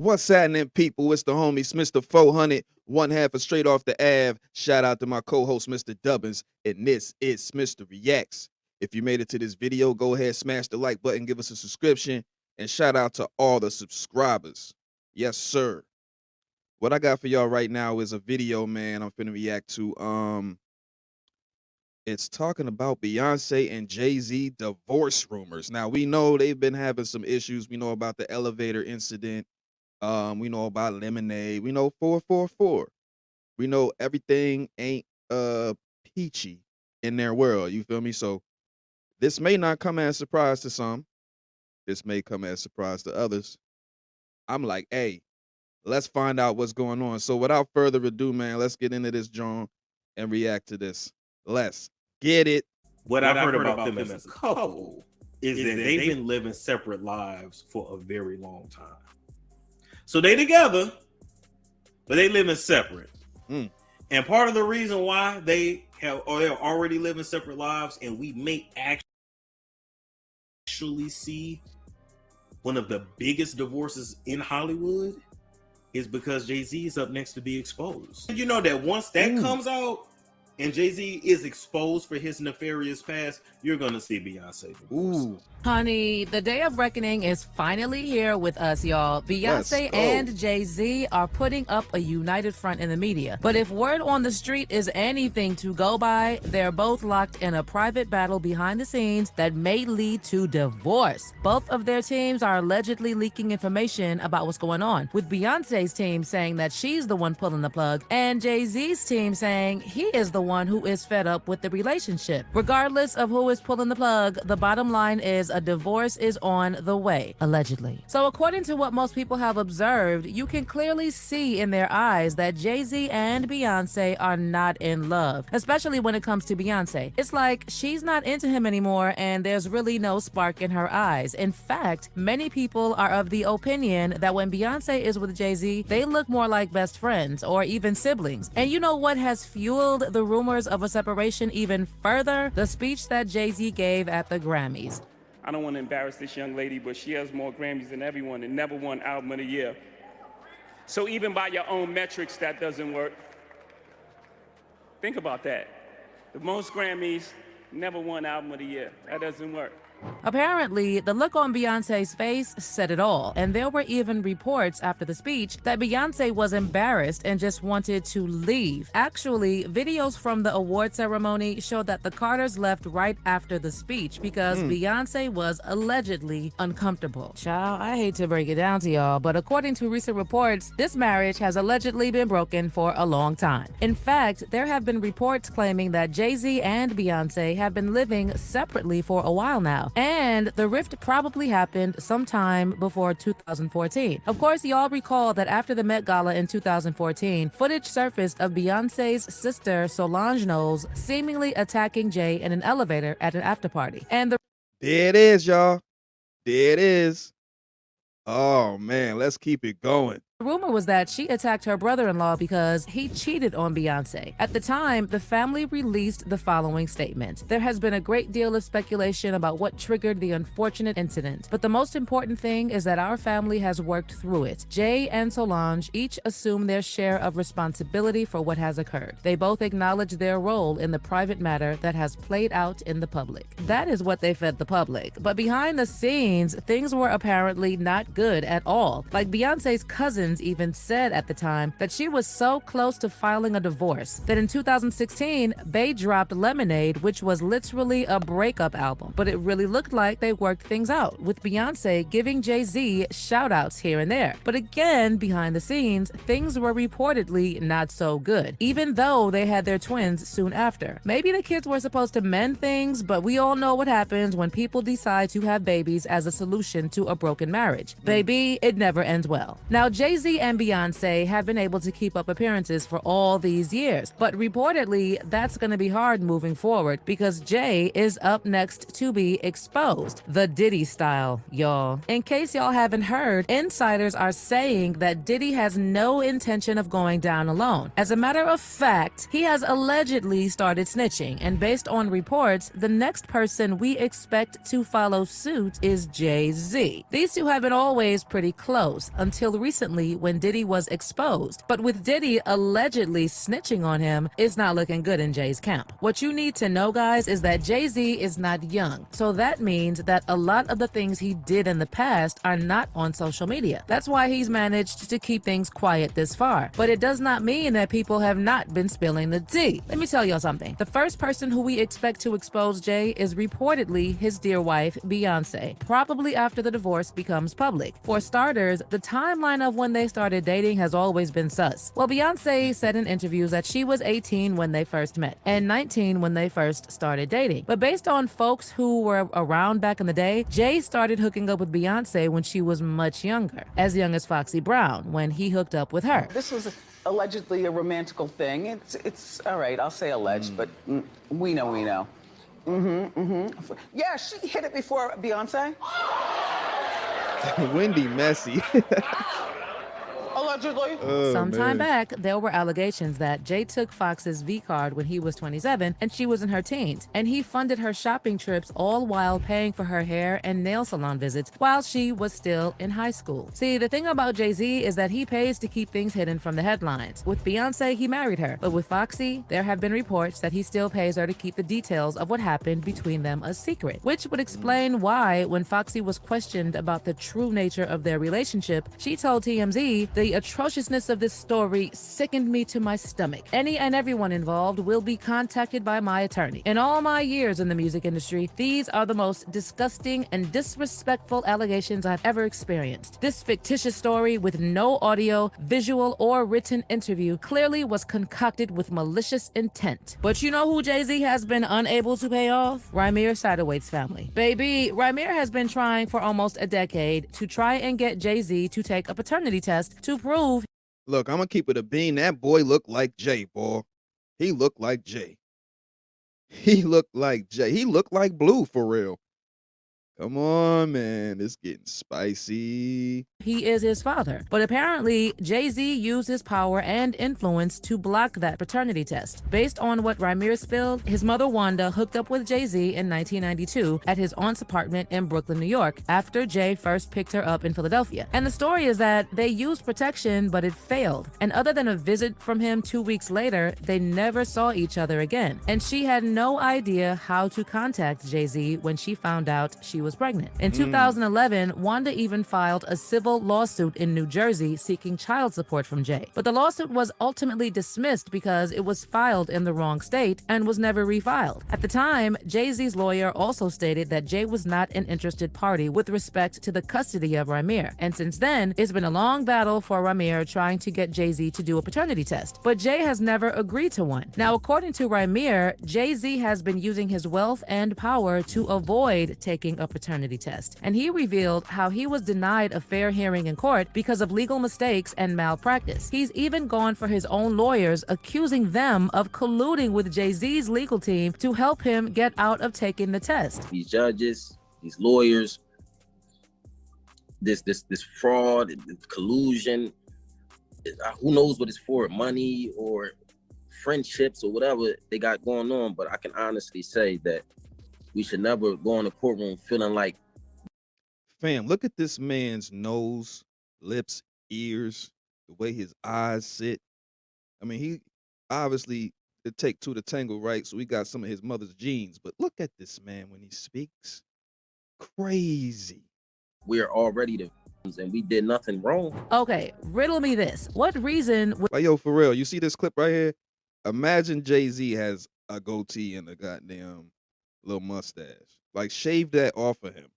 What's happening, people? It's the homie Smitster 400, one half of Straight Off the Ave. Shout out to my co-host, Mr. Dubbins, and this is Smitster Reacts. If you made it to this video, go ahead, smash the like button, give us a subscription, and shout out to all the subscribers. Yes, sir. What I got for y'all right now is a video, man, I'm finna react to. It's talking about Beyonce and Jay-Z divorce rumors. Now, we know they've been having some issues. We know about the elevator incident. We know about Lemonade. We know 444. We know everything ain't peachy in their world. You feel me? So this may not come as a surprise to some. This may come as a surprise to others. I'm like, hey, let's find out what's going on. So without further ado, man, let's get into this, John, and react to this. Let's get it. What I've heard about them as a couple is that they've been living separate lives for a very long time. So they together, but they living separate. And part of the reason why they're already living separate lives, and we may actually see one of the biggest divorces in Hollywood, is because Jay-Z is up next to be exposed. You know that once that comes out and Jay-Z is exposed for his nefarious past, you're gonna see Beyonce divorced. Honey, the day of reckoning is finally here with us, y'all. Beyonce and Jay-Z are putting up a united front in the media. But if word on the street is anything to go by, they're both locked in a private battle behind the scenes that may lead to divorce. Both of their teams are allegedly leaking information about what's going on, with Beyonce's team saying that she's the one pulling the plug, and Jay-Z's team saying he is the one who is fed up with the relationship. Regardless of who is pulling the plug, the bottom line is a divorce is on the way, allegedly. So according to what most people have observed, you can clearly see in their eyes that Jay-Z and Beyonce are not in love, especially when it comes to Beyonce. It's like she's not into him anymore, and there's really no spark in her eyes. In fact, many people are of the opinion that when Beyonce is with Jay-Z, they look more like best friends or even siblings. And you know what has fueled the rumors of a separation even further? The speech that Jay-Z gave at the Grammys. I don't want to embarrass this young lady, but she has more Grammys than everyone and never won Album of the Year. So even by your own metrics, that doesn't work. Think about that. The most Grammys, never won Album of the Year. That doesn't work. Apparently, the look on Beyonce's face said it all, and there were even reports after the speech that Beyonce was embarrassed and just wanted to leave. Actually, videos from the award ceremony showed that the Carters left right after the speech because Beyonce was allegedly uncomfortable. Child, I hate to break it down to y'all, but according to recent reports, this marriage has allegedly been broken for a long time. In fact, there have been reports claiming that Jay-Z and Beyonce have been living separately for a while now. And the rift probably happened sometime before 2014. Of course, y'all recall that after the Met Gala in 2014, footage surfaced of Beyonce's sister Solange Knowles seemingly attacking Jay in an elevator at an after party. And there it is, y'all. There it is. Oh, man, let's keep it going. The rumor was that she attacked her brother-in-law because he cheated on Beyonce. At the time, the family released the following statement. There has been a great deal of speculation about what triggered the unfortunate incident, but the most important thing is that our family has worked through it. Jay and Solange each assume their share of responsibility for what has occurred. They both acknowledge their role in the private matter that has played out in the public. That is what they fed the public. But behind the scenes, things were apparently not good at all. Like Beyonce's cousin even said at the time that she was so close to filing a divorce that in 2016, they dropped Lemonade, which was literally a breakup album. But it really looked like they worked things out, with Beyonce giving Jay-Z shout-outs here and there. But again, behind the scenes, things were reportedly not so good, even though they had their twins soon after. Maybe the kids were supposed to mend things, but we all know what happens when people decide to have babies as a solution to a broken marriage. Baby, it never ends well. Now, Jay-Z Jay-Z and Beyonce have been able to keep up appearances for all these years, but reportedly that's going to be hard moving forward because Jay is up next to be exposed, the Diddy style, y'all. In case y'all haven't heard, insiders are saying that Diddy has no intention of going down alone. As a matter of fact, he has allegedly started snitching, and based on reports, the next person we expect to follow suit is Jay-Z. These two have been always pretty close until recently when Diddy was exposed, but with Diddy allegedly snitching on him, it's not looking good in Jay's camp. What you need to know, guys, is that Jay-Z is not young, so that means that a lot of the things he did in the past are not on social media. That's why he's managed to keep things quiet this far, but it does not mean that people have not been spilling the tea. Let me tell y'all something. The first person who we expect to expose Jay is reportedly his dear wife, Beyonce, probably after the divorce becomes public. For starters, the timeline of when they started dating has always been sus. Well, Beyonce said in interviews that she was 18 when they first met and 19 when they first started dating. But based on folks who were around back in the day, Jay started hooking up with Beyonce when she was much younger, as young as Foxy Brown when he hooked up with her. This was allegedly a romantical thing. It's all right, I'll say alleged, but we know. Yeah, she hit it before Beyonce. Wendy messy. Allegedly. Sometime back, there were allegations that Jay took Fox's V card when he was 27 and she was in her teens, and he funded her shopping trips all while paying for her hair and nail salon visits while she was still in high school. See, the thing about Jay-Z is that he pays to keep things hidden from the headlines. With Beyonce, he married her, but with Foxy, there have been reports that he still pays her to keep the details of what happened between them a secret, which would explain why, when Foxy was questioned about the true nature of their relationship, she told TMZ, "The atrociousness of this story sickened me to my stomach. Any and everyone involved will be contacted by my attorney. In all my years in the music industry, these are the most disgusting and disrespectful allegations I've ever experienced. This fictitious story with no audio, visual, or written interview clearly was concocted with malicious intent." But you know who Jay-Z has been unable to pay off? Rymir Satterwhite's family. Baby, Rymir has been trying for almost a decade to try and get Jay-Z to take a paternity test to prove. Look, I'm gonna keep it a bean. That boy looked like Jay, boy. He looked like Jay. He looked like Jay. He looked like Blue for real. Come on, man. It's getting spicy. He is his father. But apparently, Jay-Z used his power and influence to block that paternity test. Based on what Rymir spilled, his mother Wanda hooked up with Jay-Z in 1992 at his aunt's apartment in Brooklyn, New York, after Jay first picked her up in Philadelphia. And the story is that they used protection, but it failed. And other than a visit from him 2 weeks later, they never saw each other again. And she had no idea how to contact Jay-Z when she found out she was pregnant. In 2011, Wanda even filed a civil lawsuit in New Jersey seeking child support from Jay. But the lawsuit was ultimately dismissed because it was filed in the wrong state and was never refiled. At the time, Jay-Z's lawyer also stated that Jay was not an interested party with respect to the custody of Rymir. And since then, it's been a long battle for Rymir trying to get Jay-Z to do a paternity test. But Jay has never agreed to one. Now, according to Rymir, Jay-Z has been using his wealth and power to avoid taking a paternity test. And he revealed how he was denied a fair hearing in court because of legal mistakes and malpractice. He's even gone for his own lawyers, accusing them of colluding with Jay-Z's legal team to help him get out of taking the test. These judges, these lawyers, this fraud, this collusion, who knows what it's for, money or friendships or whatever they got going on. But I can honestly say that we should never go in the courtroom feeling like. Fam, look at this man's nose, lips, ears, the way his eyes sit. I mean, he obviously, it take two to tango, right? So we got some of his mother's genes. But look at this man when he speaks. Crazy. We're already the and we did nothing wrong. Okay, riddle me this. What reason would... Like, yo, for real, you see this clip right here? Imagine Jay-Z has a goatee and a goddamn little mustache. Like, shave that off of him.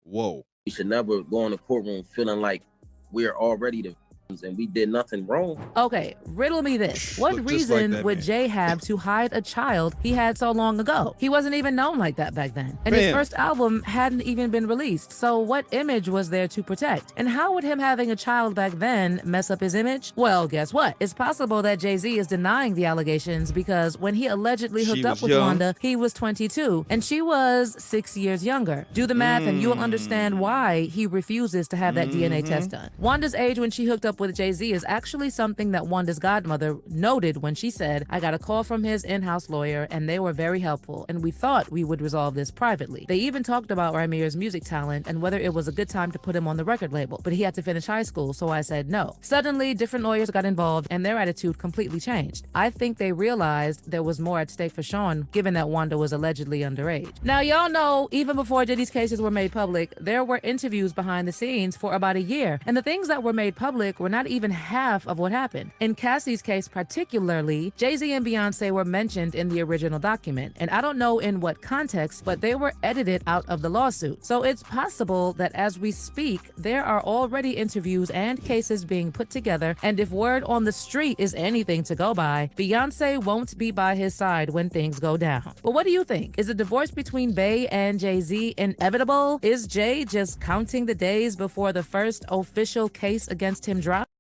Whoa. We should never go in the courtroom feeling like we're already the and we did nothing wrong. Okay, riddle me this. What Look just like reason that would man. Jay have to hide a child he had so long ago? He wasn't even known like that back then. And his Bam. first album hadn't even been released. So what image was there to protect? And how would him having a child back then mess up his image? Well, guess what? It's possible that Jay-Z is denying the allegations because when he allegedly hooked She up was with young. Wanda, he was 22 and she was 6 years younger. Do the math and you'll understand why he refuses to have that DNA test done. Wanda's age when she hooked up with Jay-Z is actually something that Wanda's godmother noted when she said, I got a call from his in-house lawyer and they were very helpful and we thought we would resolve this privately. They even talked about Ramir's music talent and whether it was a good time to put him on the record label, but he had to finish high school, so I said no. Suddenly, different lawyers got involved and their attitude completely changed. I think they realized there was more at stake for Sean, given that Wanda was allegedly underage. Now, y'all know, even before Diddy's cases were made public, there were interviews behind the scenes for about a year, and the things that were made public were not even half of what happened. In Cassie's case particularly, Jay-Z and Beyonce were mentioned in the original document, and I don't know in what context, but they were edited out of the lawsuit. So it's possible that as we speak, there are already interviews and cases being put together, and if word on the street is anything to go by, Beyonce won't be by his side when things go down. But what do you think? Is a divorce between Bey and Jay-Z inevitable? Is Jay just counting the days before the first official case against him drops?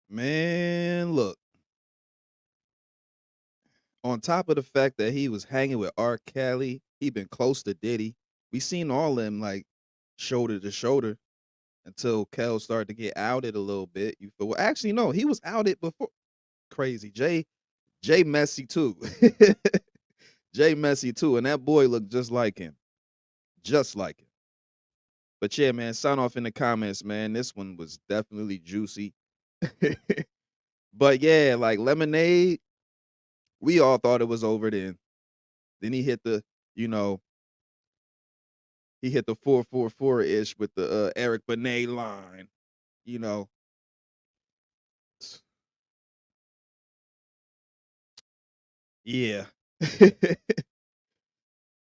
Man, look. On top of the fact that he was hanging with R. Kelly, he been close to Diddy. We seen all them like shoulder to shoulder until Kel started to get outed a little bit. You feel? Well, actually, no, he was outed before. Crazy. Jay messy too. Jay messy too, and that boy looked just like him. Just like him. But yeah, man, sign off in the comments, man. This one was definitely juicy. But yeah, like Lemonade, we all thought it was over then. Then he hit the, he hit the 444-ish with the Eric Benet line, you know. Yeah.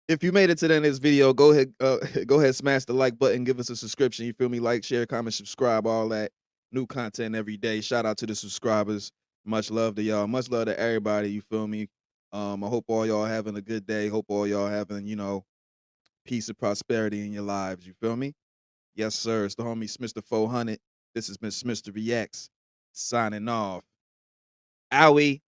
If you made it to the end of this video, go ahead, smash the like button, give us a subscription. You feel me? Like, share, comment, subscribe, all that. New content every day. Shout out to the subscribers. Much love to y'all. Much love to everybody. You feel me? I hope all y'all having a good day. Hope all y'all having, peace and prosperity in your lives. You feel me? Yes, sir. It's the homie Smitster 400. This has been Smitster Reacts. Signing off. Owie.